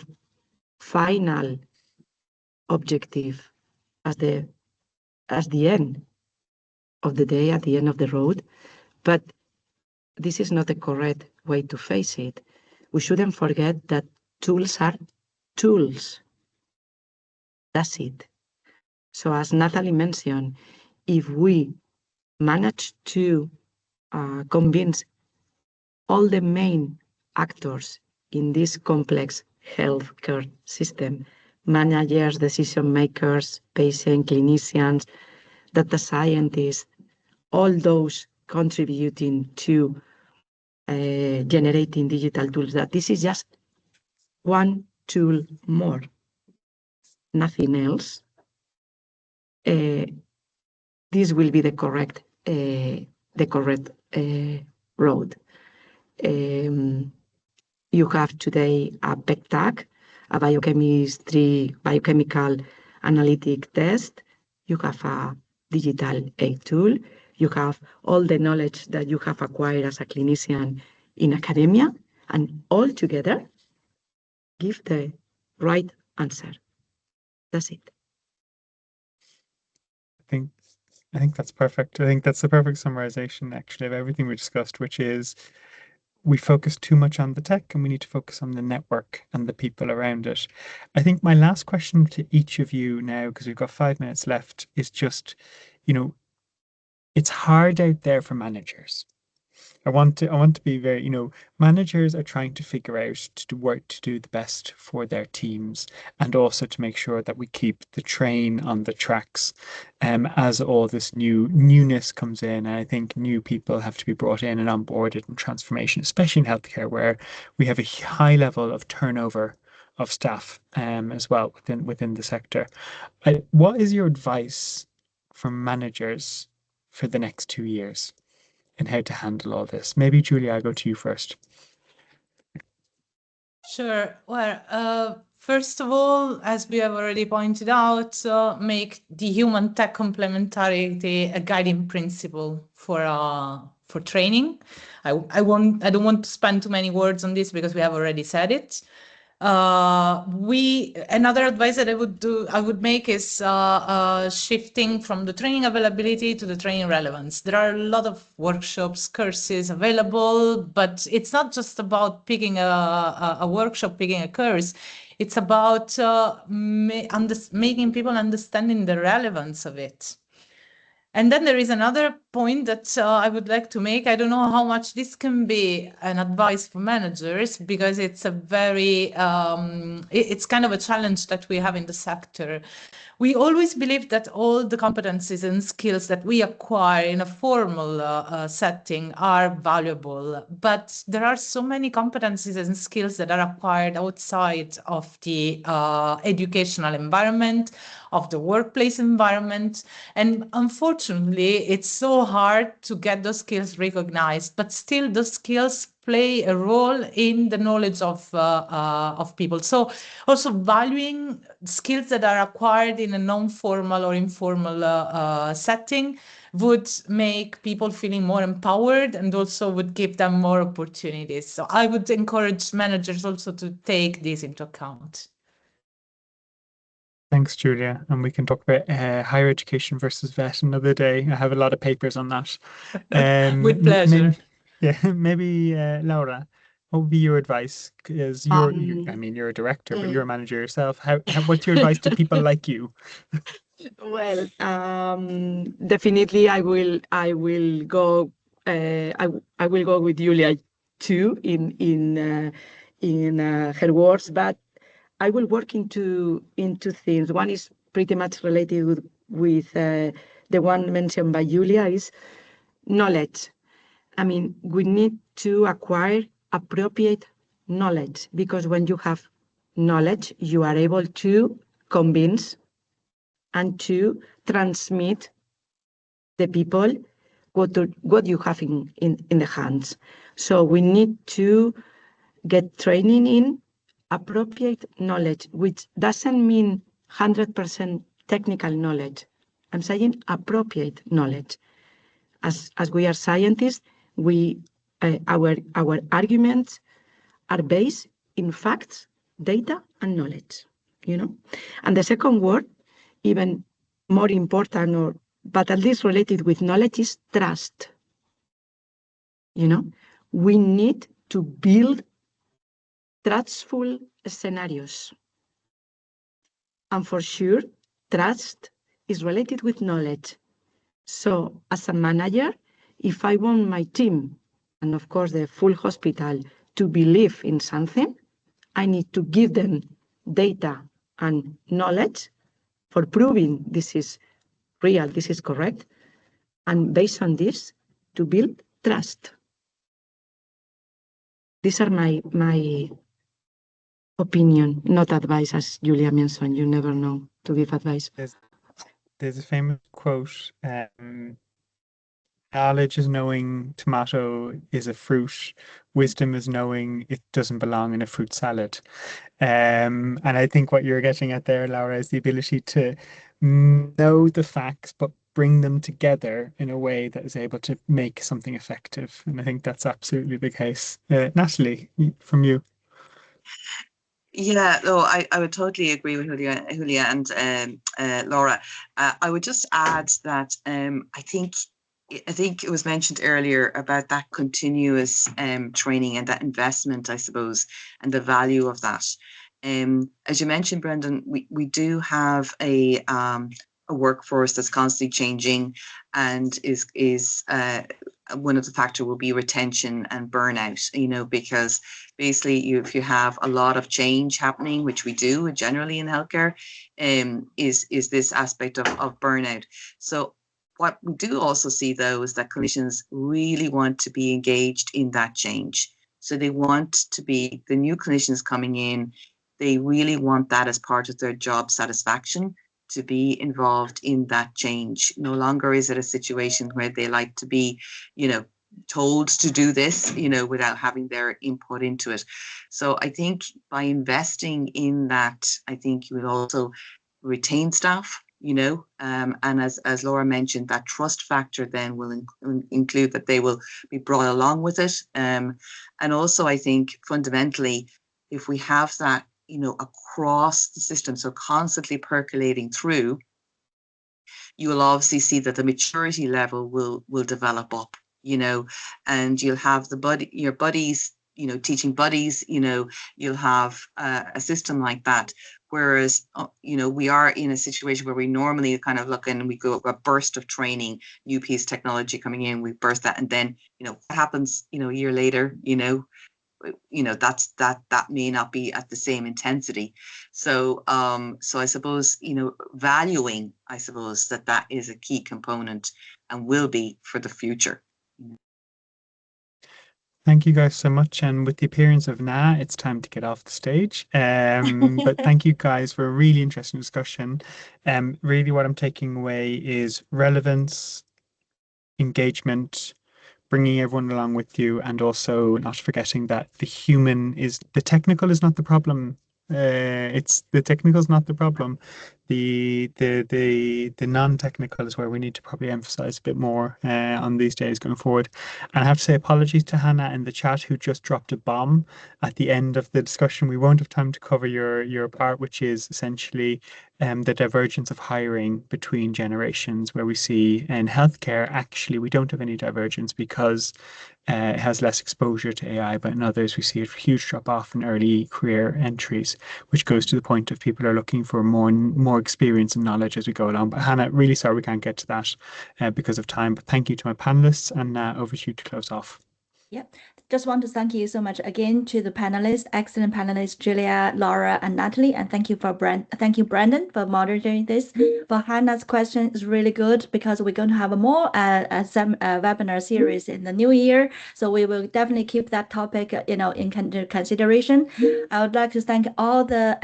E: final objective, as the end of the day, at the end of the road. But this is not the correct way to face it. We shouldn't forget that tools are tools. That's it. So as Natalie mentioned, if we manage to convince all the main actors in this complex healthcare system, managers, decision makers, patients, clinicians, data scientists, all those contributing to generating digital tools, that this is just one tool more, nothing else. This will be the correct road. You have today a PEC-TAC, a biochemical analytic test. You have a digital aid tool. You have all the knowledge that you have acquired as a clinician in academia, and all together give the right answer. That's it.
B: I think that's perfect. I think that's the perfect summarization, actually, of everything we discussed, which is we focus too much on the tech and we need to focus on the network and the people around it. I think my last question to each of you now, because we've got 5 minutes left, is just, it's hard out there for managers. I want to be very, managers are trying to figure out to do the best for their teams, and also to make sure that we keep the train on the tracks, as all this newness comes in. And I think new people have to be brought in and onboarded in transformation, especially in healthcare, where we have a high level of turnover of staff, as well within the sector. What is your advice for managers for the next 2 years? And how to handle all this. Maybe, Julia, I'll go to you first.
D: Sure. Well, first of all, as we have already pointed out, make the human tech complementarity a guiding principle for training. I don't want to spend too many words on this because we have already said it. Another advice that I would make is shifting from the training availability to the training relevance. There are a lot of workshops, courses available, but it's not just about picking a workshop, picking a course. It's about making people understanding the relevance of it. And then there is another point that I would like to make. I don't know how much this can be an advice for managers, because it's it's kind of a challenge that we have in the sector. We always believe that all the competencies and skills that we acquire in a formal setting are valuable, but there are so many competencies and skills that are acquired outside of the educational environment, of the workplace environment. And unfortunately, it's so hard to get those skills recognized, but still those skills play a role in the knowledge of people. So also valuing skills that are acquired in a non-formal or informal setting would make people feeling more empowered, and also would give them more opportunities. So I would encourage managers also to take this into account.
B: Thanks, Julia. And we can talk about higher education versus vet another day. I have a lot of papers on that.
D: With pleasure.
B: Maybe Laura, what would be your advice? Because you're a director, but you're a manager yourself. What's your advice to people like you?
E: Well, definitely, I will go. I will go with Julia too in her words, but I will work into things. One is pretty much related with the one mentioned by Julia, is knowledge. I mean, we need to acquire appropriate knowledge, because when you have knowledge, you are able to convince and to transmit the people what you have in the hands. So we need to get training in appropriate knowledge, which doesn't mean 100% technical knowledge. I'm saying appropriate knowledge. As we are scientists, our arguments are based in facts, data, and knowledge. And the second word, even more important, but at least related with knowledge, is trust. We need to build trustful scenarios. And for sure, trust is related with knowledge. So as a manager, if I want my team, and of course the full hospital, to believe in something, I need to give them data and knowledge for proving this is real, this is correct, and based on this, to build trust. These are my opinion, not advice, as Julia mentioned. You never know to give advice.
B: There's a famous quote, knowledge is knowing tomato is a fruit. Wisdom is knowing it doesn't belong in a fruit salad. And I think what you're getting at there, Laura, is the ability to know the facts, but bring them together in a way that is able to make something effective. And I think that's absolutely the case. Natalie, from you.
C: Yeah, no, I would totally agree with Julia and Laura. I would just add that I think I think it was mentioned earlier about that continuous training and that investment, I suppose, and the value of that. As you mentioned, Brendan, we do have a workforce that's constantly changing, and is one of the factor will be retention and burnout. You know, because basically, if you have a lot of change happening, which we do generally in healthcare, is this aspect of burnout. So what we do also see, though, is that clinicians really want to be engaged in that change. So they want to be, the new clinicians coming in, they really want that as part of their job satisfaction, to be involved in that change. No longer is it a situation where they like to be, you know, told to do this, you know, without having their input into it. So I think by investing in that, I think you will also retain staff, you know, and as Laura mentioned, that trust factor then will include that they will be brought along with it. And also, I think fundamentally, if we have that, you know, across the system, so constantly percolating through, you will obviously see that the maturity level will develop up, you know, and you'll have your buddies, you know, teaching buddies, you know, you'll have a system like that. Whereas, you know, we are in a situation where we normally kind of look and we go a burst of training, new piece of technology coming in, we burst that, and then, you know, what happens, you know, a year later, you know, that may not be at the same intensity. So so I suppose, you know, valuing, I suppose that is a key component and will be for the future.
B: Thank you guys so much. And with the appearance of Na, it's time to get off the stage. But thank you guys for a really interesting discussion. Really what I'm taking away is relevance, engagement, bringing everyone along with you, and also not forgetting that the technical is not the problem. It's the technical is not the problem. The non-technical is where we need to probably emphasize a bit more on these days going forward. And I have to say apologies to Hannah in the chat who just dropped a bomb at the end of the discussion. We won't have time to cover your part, which is essentially the divergence of hiring between generations, where we see in healthcare, actually, we don't have any divergence because it has less exposure to AI, but in others, we see a huge drop off in early career entries, which goes to the point of people are looking for more experience and knowledge as we go along. But Hannah, really sorry we can't get to that because of time. But thank you to my panelists, and over to you to close off.
A: Yep. Just want to thank you so much again to the panelists, excellent panelists, Julia, Laura, and Natalie. And thank you Brandon, for moderating this. For Hannah's question is really good because we're going to have a more webinar series in the new year. So we will definitely keep that topic, you know, in consideration. I would like to thank all the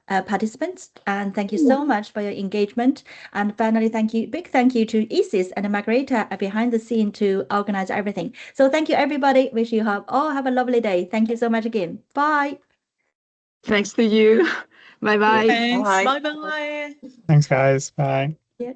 A: participants, and thank you so much for your engagement. And finally, big thank you to Isis and Margarita behind the scene to organize everything. So thank you, everybody. Wish you all have a lovely day. Thank you so much again. Bye.
E: Thanks to you. Bye-bye.
D: Thanks.
C: Bye.
D: Bye-bye.
B: Thanks, guys. Bye.
A: Yeah.